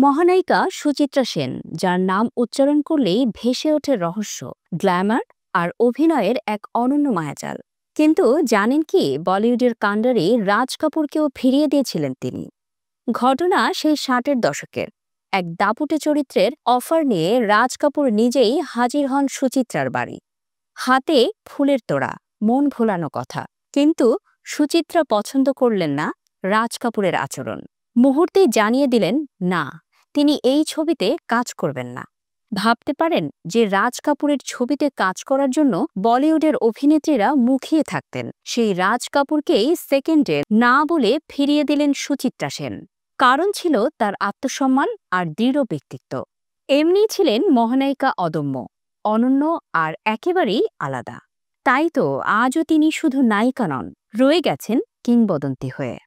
মহানায়িকা সুচিত্রা সেন, যার নাম উচ্চারণ করলেই ভেসে ওঠে রহস্য, গ্ল্যামার আর অভিনয়ের এক অনন্য মায়াজাল। কিন্তু জানেন কি, বলিউডের কাণ্ডারি রাজ কাপুরকেও ফিরিয়ে দিয়েছিলেন তিনি। ঘটনা সেই 60-এর দশকের। এক দাপুটে চরিত্রের অফার নিয়ে রাজ কাপুর নিজেই হাজির হন সুচিত্রার বাড়ি। হাতে ফুলের তোড়া, মন ভোলানো কথা। কিন্তু সুচিত্রা পছন্দ করলেন না রাজ কাপুরের আচরণ। মুহূর্তেই জানিয়ে দিলেন না, তিনি এই ছবিতে কাজ করবেন না। ভাবতে পারেন যে রাজ কাপুরের ছবিতে কাজ করার জন্য বলিউডের অভিনেত্রীরা মুখিয়ে থাকতেন, সেই রাজ কাপুরকেই সেকেন্ডে না বলে ফিরিয়ে দিলেন সুচিত্রা সেন। কারণ ছিল তার আত্মসম্মান আর দৃঢ় ব্যক্তিত্ব। এমনি ছিলেন মহানায়িকা অদম্য, অনন্য আর একেবারেই আলাদা। তাই তো আজও তিনি শুধু নায়িকা নন, রয়ে গেছেন কিংবদন্তি হয়ে।